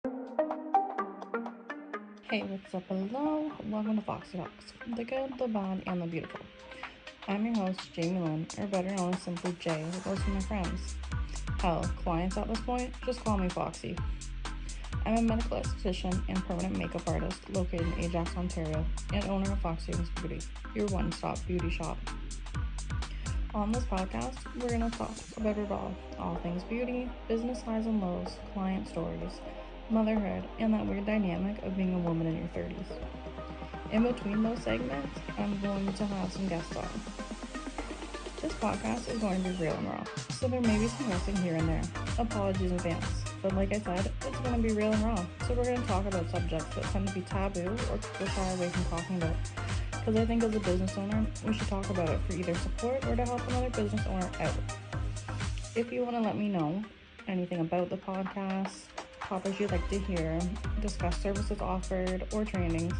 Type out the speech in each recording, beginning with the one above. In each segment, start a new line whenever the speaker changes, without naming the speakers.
Hey, what's up? Hello. Welcome to Foxy Talks, the good, the bad, and the beautiful. I'm your host, Jamie Lynn, or better known as simply Jay, with most of my friends. Hell, clients at this point, just call me Foxy. I'm a medical esthetician and permanent makeup artist located in Ajax, Ontario, and owner of Foxy Wings Beauty, your one-stop beauty shop. On this podcast, we're going to talk about it all things beauty, business highs and lows, client stories, motherhood, and that weird dynamic of being a woman in your 30s. In between those segments, I'm going to have some guests on. This podcast is going to be real and raw, so there may be some cursing here and there. Apologies in advance. But like I said, it's going to be real and raw, so we're going to talk about subjects that tend to be taboo or people shy away from talking about. Because I think as a business owner, we should talk about it for either support or to help another business owner out. If you want to let me know anything about the podcast, topics you'd like to hear, discuss services offered, or trainings,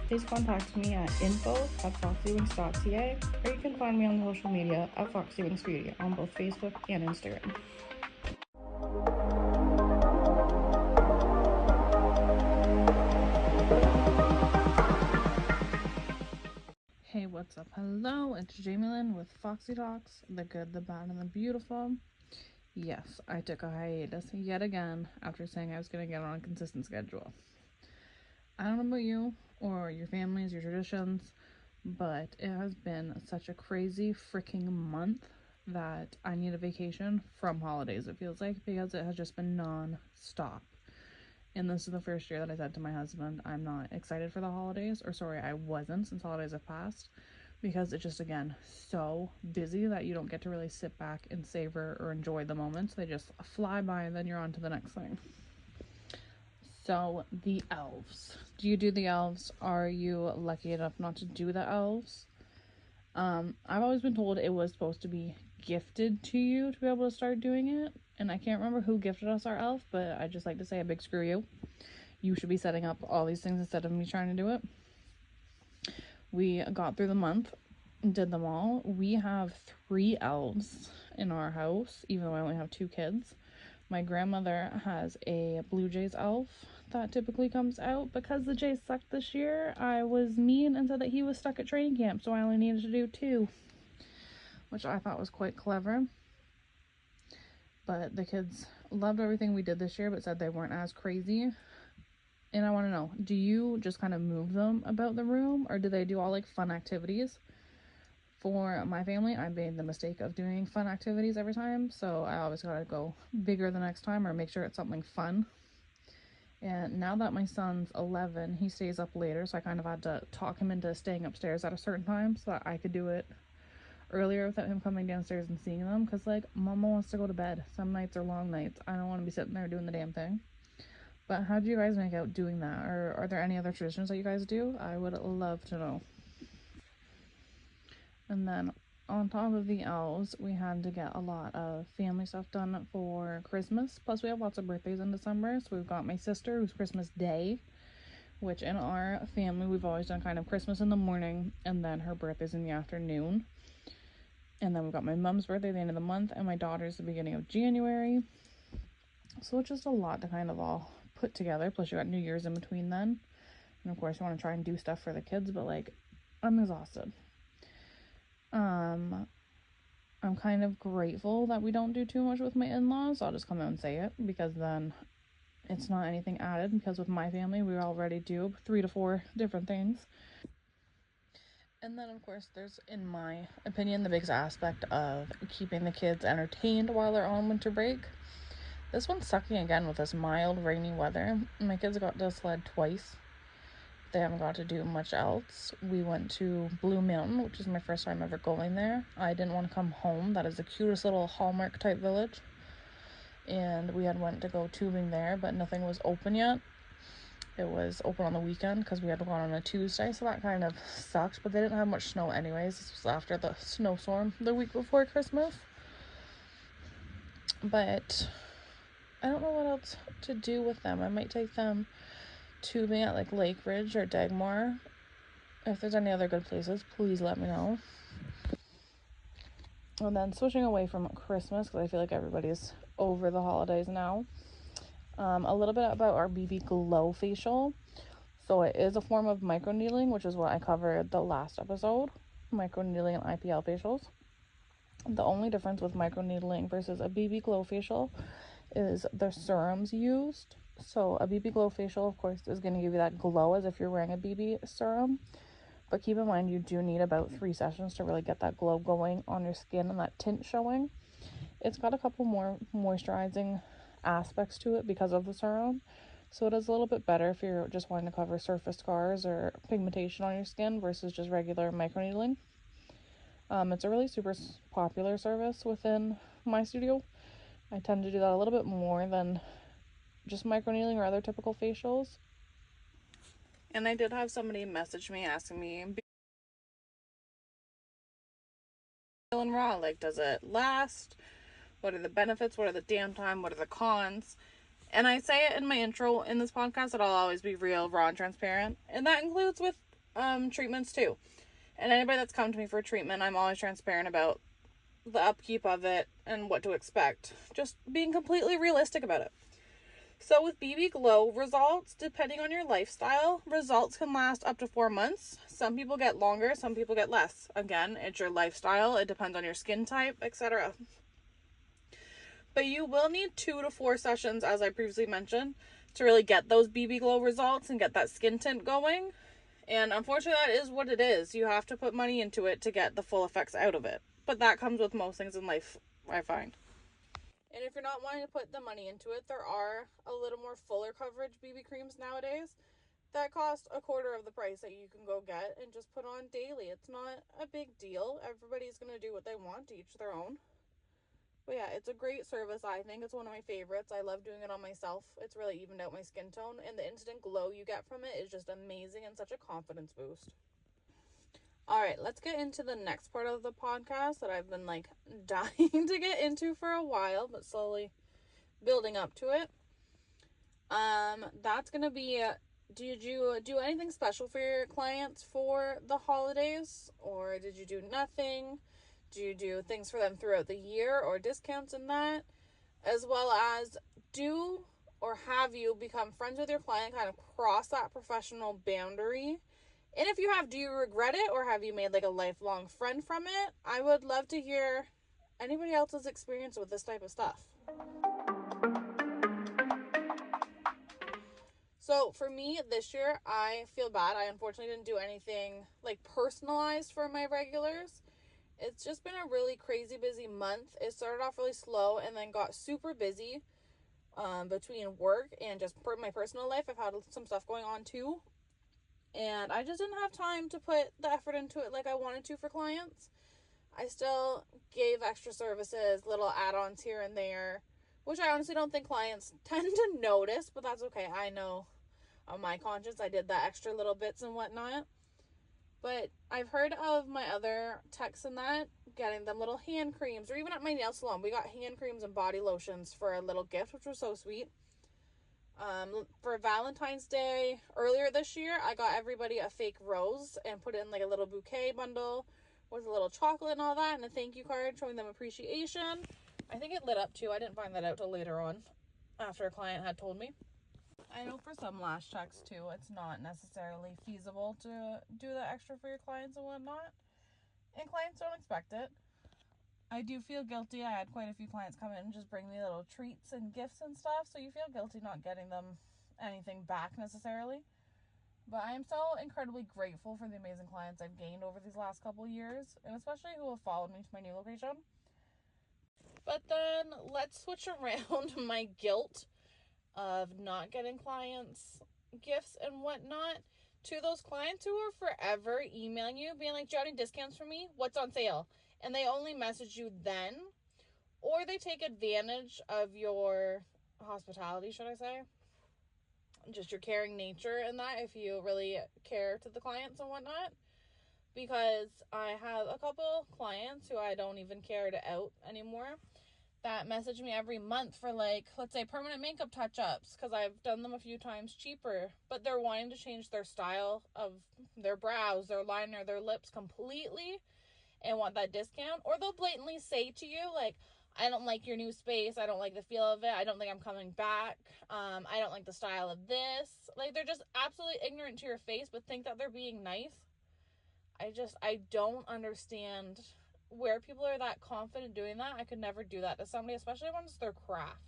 please contact me at info@foxywings.ca, or you can find me on social media at Foxy Wings Beauty on both Facebook and Instagram. Hey, what's up? Hello, it's Jamie Lynn with Foxy Talks, the good, the bad, and the beautiful. Yes, I took a hiatus yet again after saying I was going to get on a consistent schedule. I don't know about you or your families, your traditions, but it has been such a crazy freaking month that I need a vacation from holidays, it feels like, because it has just been non-stop. And this is the first year that I said to my husband, I'm not excited for the holidays, or sorry, I wasn't since holidays have passed, because it's just, again, so busy that you don't get to really sit back and savor or enjoy the moments. They just fly by and then you're on to the next thing. So, the elves. Do you do the elves? Are you lucky enough not to do the elves? I've always been told it was supposed to be gifted to you to be able to start doing it. And I can't remember who gifted us our elf, but I just like to say a big screw you. You should be setting up all these things instead of me trying to do it. We got through the month, did them all. We have 3 elves in our house, even though I only have 2 kids. My grandmother has a Blue Jays elf that typically comes out. Because the Jays sucked this year, I was mean and said that he was stuck at training camp, so I only needed to do 2, which I thought was quite clever. But the kids loved everything we did this year, but said they weren't as crazy. And I want to know, do you just kind of move them about the room, or do they do all like fun activities? For my family, I made the mistake of doing fun activities every time, so I always gotta go bigger the next time or make sure it's something fun. And now that my son's 11, he stays up later, so I kind of had to talk him into staying upstairs at a certain time so that I could do it earlier without him coming downstairs and seeing them, because like, mama wants to go to bed. Some nights are long nights. I don't want to be sitting there doing the damn thing. But how do you guys make out doing that? Or are there any other traditions that you guys do? I would love to know. And then on top of the elves, we had to get a lot of family stuff done for Christmas. Plus, we have lots of birthdays in December. So we've got my sister, who's Christmas Day, which in our family, we've always done kind of Christmas in the morning, and then her birthday's in the afternoon. And then we've got my mom's birthday at the end of the month, and my daughter's the beginning of January. So it's just a lot to kind of all put together. Plus, you got New Year's in between then. And of course, you want to try and do stuff for the kids, but like, I'm exhausted. I'm kind of grateful that we don't do too much with my in-laws. I'll just come out and say it, because then it's not anything added, because with my family, we already do 3 to 4 different things. And then, of course, there's, in my opinion, the biggest aspect of keeping the kids entertained while they're on winter break. This one's sucking again with this mild, rainy weather. My kids got to sled twice. They haven't got to do much else. We went to Blue Mountain, which is my first time ever going there. I didn't want to come home. That is the cutest little Hallmark type village. And we had went to go tubing there, but nothing was open yet. It was open on the weekend because we had to go on a Tuesday, so that kind of sucked. But they didn't have much snow anyways. This was after the snowstorm the week before Christmas. But I don't know what else to do with them. I might take them tubing at like Lake Ridge or Dagmar. If there's any other good places, please let me know. And then switching away from Christmas, because I feel like everybody's over the holidays now. A little bit about our BB Glow facial. So it is a form of microneedling, which is what I covered the last episode, microneedling and IPL facials. The only difference with microneedling versus a BB Glow facial is the serums used. So a BB Glow facial, of course, is going to give you that glow as if you're wearing a BB serum. But keep in mind, you do need about 3 sessions to really get that glow going on your skin and that tint showing. It's got a couple more moisturizing aspects to it because of the serum. So it is a little bit better if you're just wanting to cover surface scars or pigmentation on your skin versus just regular microneedling. It's a really super popular service within my studio. I tend to do that a little bit more than just microneedling or other typical facials. And I did have somebody message me asking me, feeling raw, like, does it last? What are the benefits? What are the downtime? What are the cons? And I say it in my intro in this podcast that I'll always be real, raw, and transparent. And that includes with treatments too. And anybody that's come to me for treatment, I'm always transparent about the upkeep of it and what to expect. Just being completely realistic about it. So with BB Glow results, depending on your lifestyle, results can last up to 4 months. Some people get longer, some people get less. Again, it's your lifestyle. It depends on your skin type, etc. But you will need 2 to 4 sessions, as I previously mentioned, to really get those BB Glow results and get that skin tint going. And unfortunately, that is what it is. You have to put money into it to get the full effects out of it. But that comes with most things in life, I find. And if you're not wanting to put the money into it, there are a little more fuller coverage BB creams nowadays that cost a quarter of the price that you can go get and just put on daily. It's not a big deal. Everybody's going to do what they want, to each their own. But yeah, it's a great service. I think it's one of my favorites. I love doing it on myself. It's really evened out my skin tone, and the instant glow you get from it is just amazing and such a confidence boost. All right, let's get into the next part of the podcast that I've been like dying to get into for a while, but slowly building up to it. That's gonna be, did you do anything special for your clients for the holidays, or did you do nothing? Do you do things for them throughout the year or discounts in that? As well as, do or have you become friends with your client, kind of cross that professional boundary? And if you have, do you regret it, or have you made like a lifelong friend from it? I would love to hear anybody else's experience with this type of stuff. So for me this year, I feel bad. I unfortunately didn't do anything like personalized for my regulars. It's just been a really crazy busy month. It started off really slow and then got super busy between work and just my personal life. I've had some stuff going on too. And I just didn't have time to put the effort into it like I wanted to for clients. I still gave extra services, little add-ons here and there, which I honestly don't think clients tend to notice, but that's okay. I know on my conscience I did that extra little bits and whatnot. But I've heard of my other techs in that getting them little hand creams, or even at my nail salon, we got hand creams and body lotions for a little gift, which was so sweet. For Valentine's Day earlier this year, I got everybody a fake rose and put it in like a little bouquet bundle with a little chocolate and all that, and a thank you card showing them appreciation. I think it lit up too. I didn't find that out till later on after a client had told me. I know for some lash checks too, it's not necessarily feasible to do that extra for your clients and whatnot, and clients don't expect it. I do feel guilty. I had quite a few clients come in and just bring me little treats and gifts and stuff, so you feel guilty not getting them anything back necessarily. But I am so incredibly grateful for the amazing clients I've gained over these last couple years, and especially who have followed me to my new location. But then let's switch around my guilt of not getting clients gifts and whatnot to those clients who are forever emailing you being like, do you have any discounts for me? What's on sale? And they only message you then, or they take advantage of your hospitality, should I say, just your caring nature and that, if you really care to the clients and whatnot. Because I have a couple clients who I don't even care to out anymore that message me every month for, like, let's say permanent makeup touch-ups, because I've done them a few times cheaper, but they're wanting to change their style of their brows, their liner, their lips completely and want that discount. Or they'll blatantly say to you, like, I don't like your new space. I don't like the feel of it. I don't think I'm coming back. I don't like the style of this. Like, they're just absolutely ignorant to your face, but think that they're being nice. I don't understand where people are that confident doing that. I could never do that to somebody, especially when it's their craft.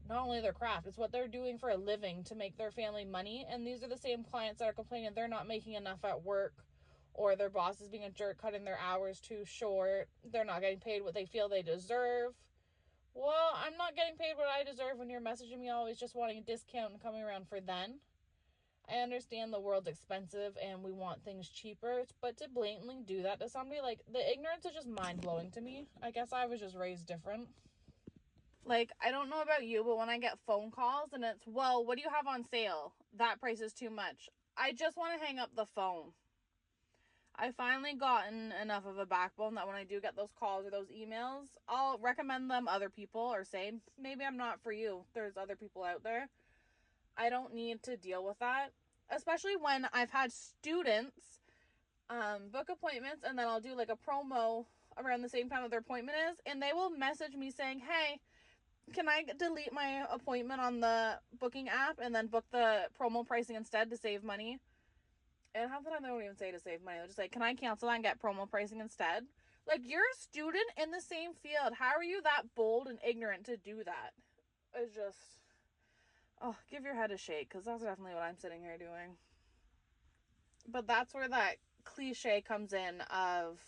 Not only their craft, it's what they're doing for a living to make their family money. And these are the same clients that are complaining they're not making enough at work, or their boss is being a jerk, cutting their hours too short. They're not getting paid what they feel they deserve. Well, I'm not getting paid what I deserve when you're messaging me always just wanting a discount and coming around for then. I understand the world's expensive and we want things cheaper, but to blatantly do that to somebody, like, the ignorance is just mind-blowing to me. I guess I was just raised different. Like, I don't know about you, but when I get phone calls and it's, well, what do you have on sale? That price is too much. I just want to hang up the phone. I finally gotten enough of a backbone that when I do get those calls or those emails, I'll recommend them other people or say, maybe I'm not for you. There's other people out there. I don't need to deal with that. Especially when I've had students book appointments and then I'll do like a promo around the same time that their appointment is. And they will message me saying, hey, can I delete my appointment on the booking app and then book the promo pricing instead to save money? And half the time they don't even say to save money. They're just like, can I cancel that and get promo pricing instead? Like, you're a student in the same field. How are you that bold and ignorant to do that? It's just, oh, give your head a shake, because that's definitely what I'm sitting here doing. But that's where that cliche comes in of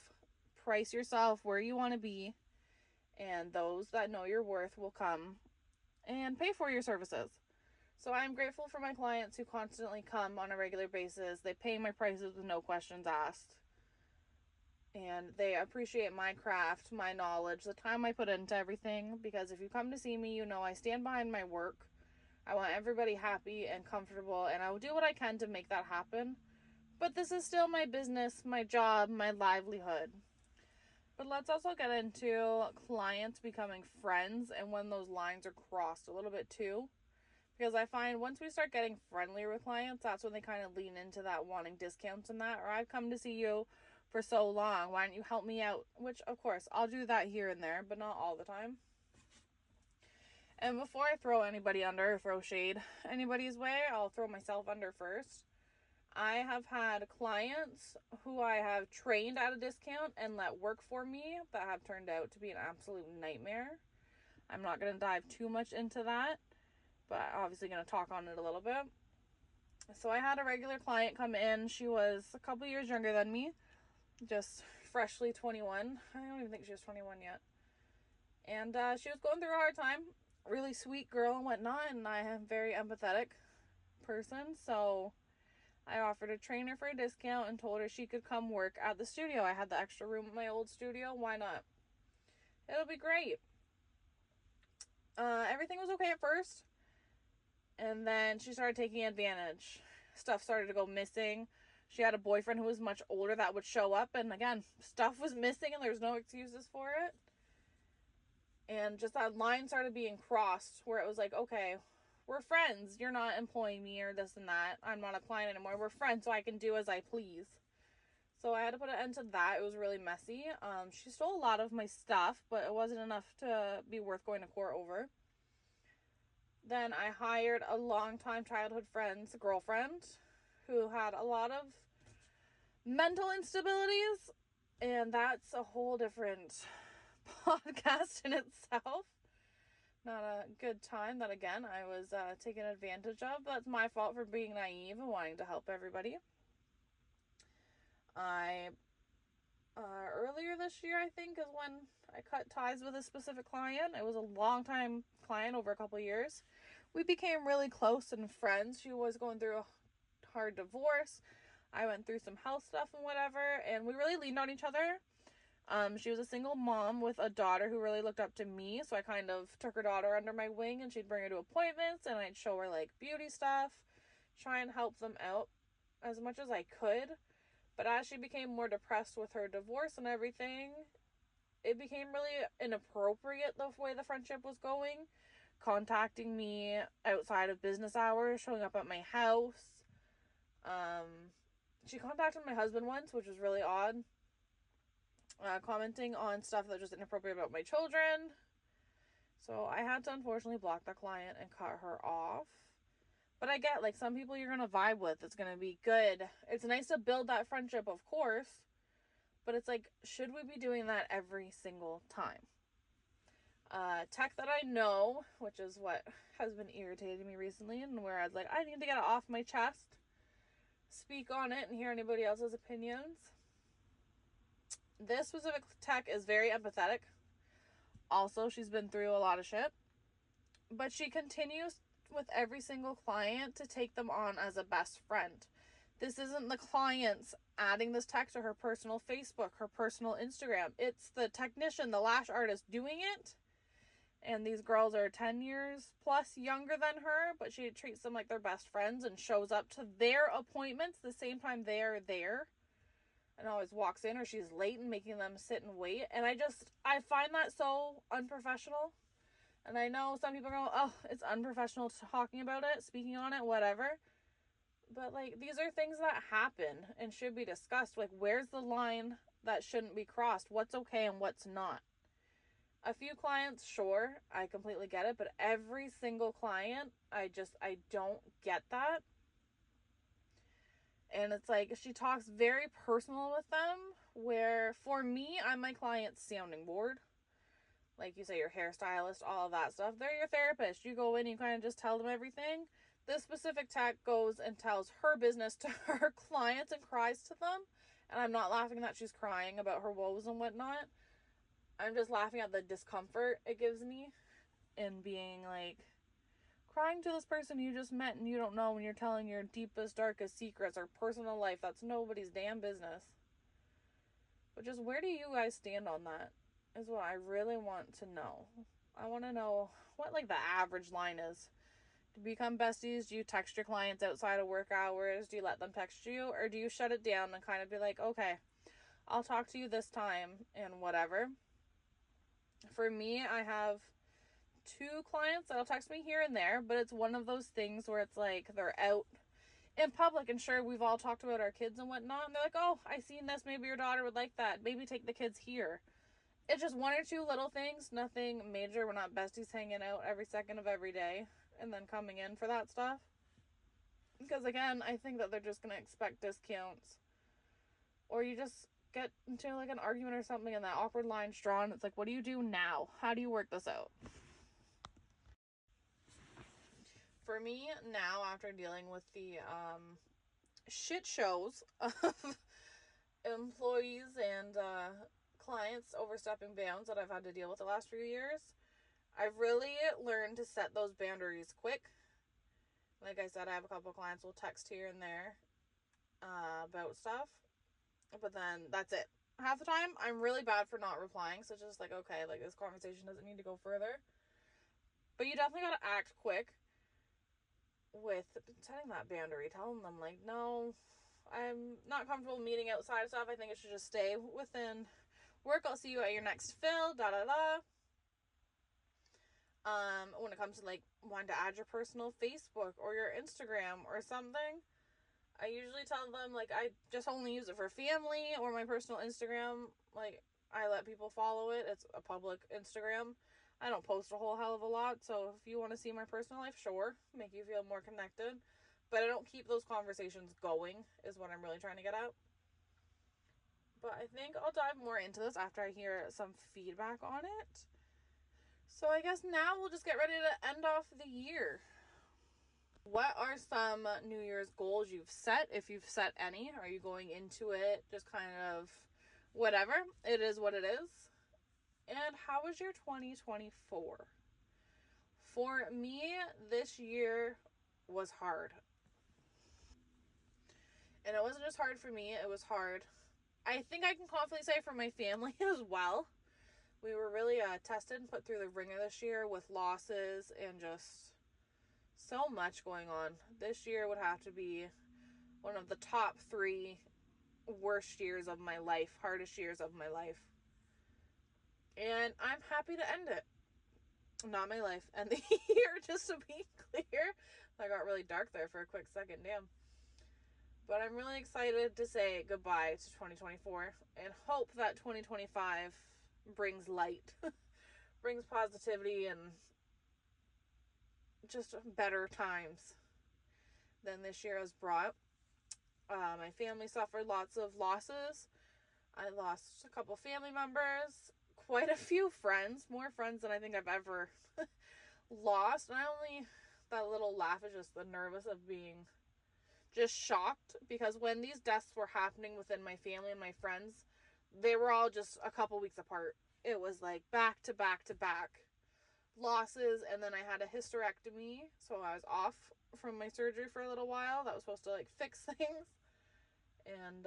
price yourself where you want to be, and those that know your worth will come and pay for your services. So I'm grateful for my clients who constantly come on a regular basis. They pay my prices with no questions asked. And they appreciate my craft, my knowledge, the time I put into everything. Because if you come to see me, you know I stand behind my work. I want everybody happy and comfortable, and I will do what I can to make that happen. But this is still my business, my job, my livelihood. But let's also get into clients becoming friends and when those lines are crossed a little bit too. Because I find once we start getting friendlier with clients, that's when they kind of lean into that wanting discounts and that. Or I've come to see you for so long, why don't you help me out? Which, of course, I'll do that here and there, but not all the time. And before I throw anybody under or throw shade anybody's way, I'll throw myself under first. I have had clients who I have trained at a discount and let work for me that have turned out to be an absolute nightmare. I'm not going to dive too much into that, but obviously going to talk on it a little bit. So I had a regular client come in. She was a couple years younger than me, just freshly 21. I don't even think she was 21 yet. And she was going through a hard time. Really sweet girl and whatnot, and I am a very empathetic person, so I offered to train her for a discount and told her she could come work at the studio. I had the extra room at my old studio. Why not? It'll be great. Everything was okay at first, and then she started taking advantage. Stuff started to go missing. She had a boyfriend who was much older that would show up, and again, stuff was missing and there was no excuses for it. And just that line started being crossed where it was like, okay, we're friends. You're not employing me or this and that. I'm not a client anymore. We're friends, so I can do as I please. So I had to put an end to that. It was really messy. She stole a lot of my stuff, but it wasn't enough to be worth going to court over. Then I hired a longtime childhood friend's girlfriend who had a lot of mental instabilities, and that's a whole different podcast in itself. Not a good time that, again, I was taken advantage of. That's my fault for being naive and wanting to help everybody. Earlier this year, I think, is when I cut ties with a specific client. It was a long time client over a couple of years. We became really close and friends. She was going through a hard divorce. I went through some health stuff and whatever, and we really leaned on each other. She was a single mom with a daughter who really looked up to me, so I kind of took her daughter under my wing, and she'd bring her to appointments, and I'd show her, like, beauty stuff, try and help them out as much as I could. But as she became more depressed with her divorce and everything, it became really inappropriate the way the friendship was going, contacting me outside of business hours, showing up at my house. She contacted my husband once, which was really odd. commenting on stuff that was just inappropriate about my children. So I had to unfortunately block that client and cut her off. But I get, like, some people you're going to vibe with. It's going to be good. It's nice to build that friendship, of course. But it's like, should we be doing that every single time? Tech that I know, which is what has been irritating me recently, and where I was like, I need to get it off my chest, speak on it, and hear anybody else's opinions. This specific tech is very empathetic. Also, she's been through a lot of shit. But she continues with every single client to take them on as a best friend. This isn't the clients adding this tech to her personal Facebook, her personal Instagram. It's the technician, the lash artist doing it. And these girls are 10 years plus younger than her, but she treats them like their best friends and shows up to their appointments the same time they are there. And always walks in, or she's late and making them sit and wait. And I find that so unprofessional. And I know some people go, oh, it's unprofessional talking about it, speaking on it, whatever. But, like, these are things that happen and should be discussed. Like, where's the line that shouldn't be crossed? What's okay and what's not? A few clients, sure, I completely get it. But every single client, I don't get that. And it's like, she talks very personal with them, where for me, I'm my client's sounding board. Like you say, your hairstylist, all of that stuff. They're your therapist. You go in, you kind of just tell them everything. This specific tech goes and tells her business to her clients and cries to them. And I'm not laughing that she's crying about her woes and whatnot. I'm just laughing at the discomfort it gives me in being like, crying to this person you just met and you don't know when you're telling your deepest, darkest secrets or personal life. That's nobody's damn business. But just where do you guys stand on that is what I really want to know. I want to know what, like, the average line is. To become besties, do you text your clients outside of work hours? Do you let them text you? Or do you shut it down and kind of be like, okay, I'll talk to you this time and whatever. For me, I have 2 clients that'll text me here and there, but it's one of those things where it's like they're out in public, and sure, we've all talked about our kids and whatnot, and they're like, oh, I seen this, maybe your daughter would like that, maybe take the kids here. It's just 1 or 2 little things, nothing major. We're not besties hanging out every second of every day and then coming in for that stuff. Because again, I think that they're just going to expect discounts. Or you just get into like an argument or something and that awkward line's drawn. It's like, what do you do now? How do you work this out? For me now, after dealing with the shit shows of employees and clients overstepping bounds that I've had to deal with the last few years, I've really learned to set those boundaries quick. Like I said, I have a couple clients will text here and there about stuff, but then that's it. Half the time, I'm really bad for not replying, so it's just like, okay, like, this conversation doesn't need to go further. But you definitely gotta act quick with setting that boundary, telling them, like, no, I'm not comfortable meeting outside of stuff. I think it should just stay within work. I'll see you at your next fill, when it comes to, like, wanting to add your personal Facebook or your Instagram or something, I usually tell them, like, I just only use it for family or my personal Instagram. Like, I let people follow it. It's a public Instagram. I don't post a whole hell of a lot, so if you want to see my personal life, sure, make you feel more connected. But I don't keep those conversations going, is what I'm really trying to get at. But I think I'll dive more into this after I hear some feedback on it. So I guess now we'll just get ready to end off the year. What are some New Year's goals you've set, if you've set any? Are you going into it just kind of whatever? It is what it is. And how was your 2024? For me, this year was hard. And it wasn't just hard for me, it was hard, I think I can confidently say, for my family as well. We were really tested and put through the ringer this year with losses and just so much going on. This year would have to be one of the top 3 worst years of my life, hardest years of my life. And I'm happy to end it. Not my life, end the year, just to be clear. I got really dark there for a quick second, damn. But I'm really excited to say goodbye to 2024 and hope that 2025 brings light, brings positivity, and just better times than this year has brought. My family suffered lots of losses. I lost a couple family members, quite a few friends, more friends than I think I've ever lost. Not only that little laugh is just the nervous of being just shocked, because when these deaths were happening within my family and my friends, they were all just a couple weeks apart. It was like back to back to back losses, and then I had a hysterectomy, so I was off from my surgery for a little while. That was supposed to like fix things, and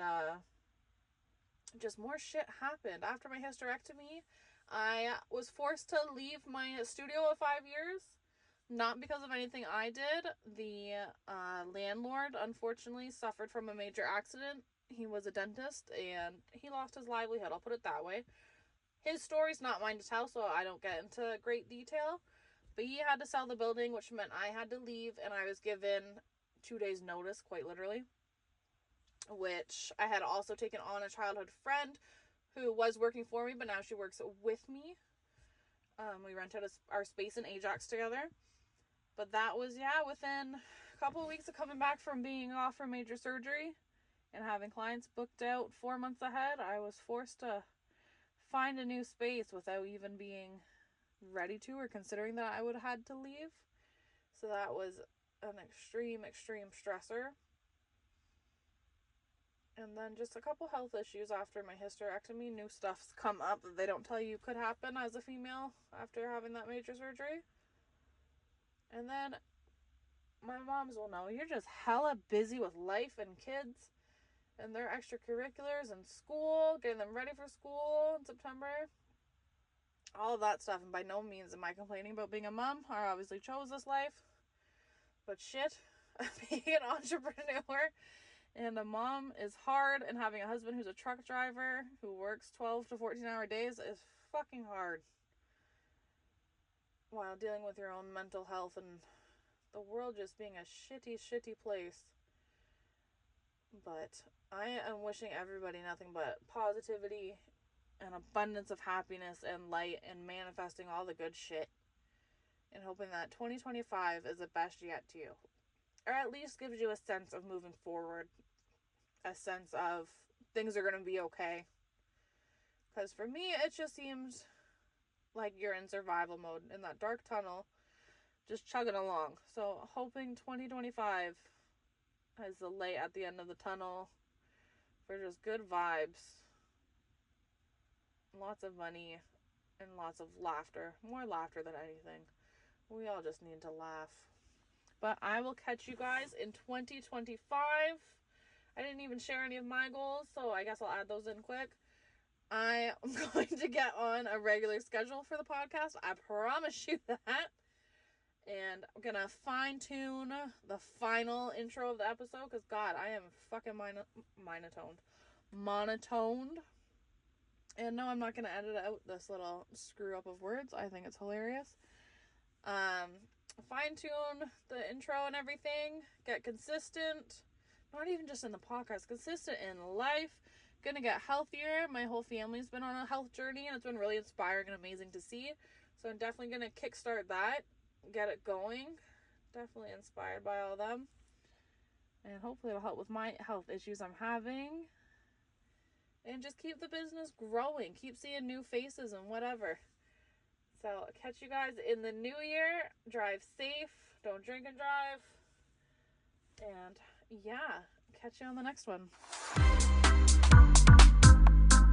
just more shit happened. After my hysterectomy, I was forced to leave my studio of 5 years. Not because of anything I did. The landlord, unfortunately, suffered from a major accident. He was a dentist, and he lost his livelihood. I'll put it that way. His story's not mine to tell, so I don't get into great detail. But he had to sell the building, which meant I had to leave, and I was given 2 days' notice, quite literally. Which I had also taken on a childhood friend who was working for me, but now she works with me. We rented our space in Ajax together. But that was, within a couple of weeks of coming back from being off for major surgery and having clients booked out 4 months ahead, I was forced to find a new space without even being ready to or considering that I would have had to leave. So that was an extreme stressor. And then just a couple health issues after my hysterectomy. New stuff's come up that they don't tell you could happen as a female after having that major surgery. And then my moms will know, you're just hella busy with life and kids and their extracurriculars and school, getting them ready for school in September. All of that stuff. And by no means am I complaining about being a mom. I obviously chose this life. But shit, being an entrepreneur and a mom is hard, and having a husband who's a truck driver who works 12 to 14-hour days is fucking hard. While dealing with your own mental health and the world just being a shitty place. But I am wishing everybody nothing but positivity and abundance of happiness and light and manifesting all the good shit. And hoping that 2025 is the best yet to you. Or at least gives you a sense of moving forward. A sense of things are going to be okay. Because for me, it just seems like you're in survival mode in that dark tunnel, just chugging along. So hoping 2025 has the light at the end of the tunnel for just good vibes, lots of money, and lots of laughter. More laughter than anything. We all just need to laugh. But I will catch you guys in 2025. I didn't even share any of my goals, so I guess I'll add those in quick. I am going to get on a regular schedule for the podcast. I promise you that. And I'm going to fine-tune the final intro of the episode, because, God, I am fucking monotoned. And no, I'm not going to edit out this little screw-up of words. I think it's hilarious. Fine-tune the intro and everything. Get consistent. Not even just in the podcast, consistent in life. Gonna get healthier. My whole family's been on a health journey, and it's been really inspiring and amazing to see. So I'm definitely gonna kickstart that, get it going. Definitely inspired by all of them. And hopefully it'll help with my health issues I'm having. And just keep the business growing. Keep seeing new faces and whatever. So I'll catch you guys in the new year. Drive safe. Don't drink and drive. And catch you on the next one.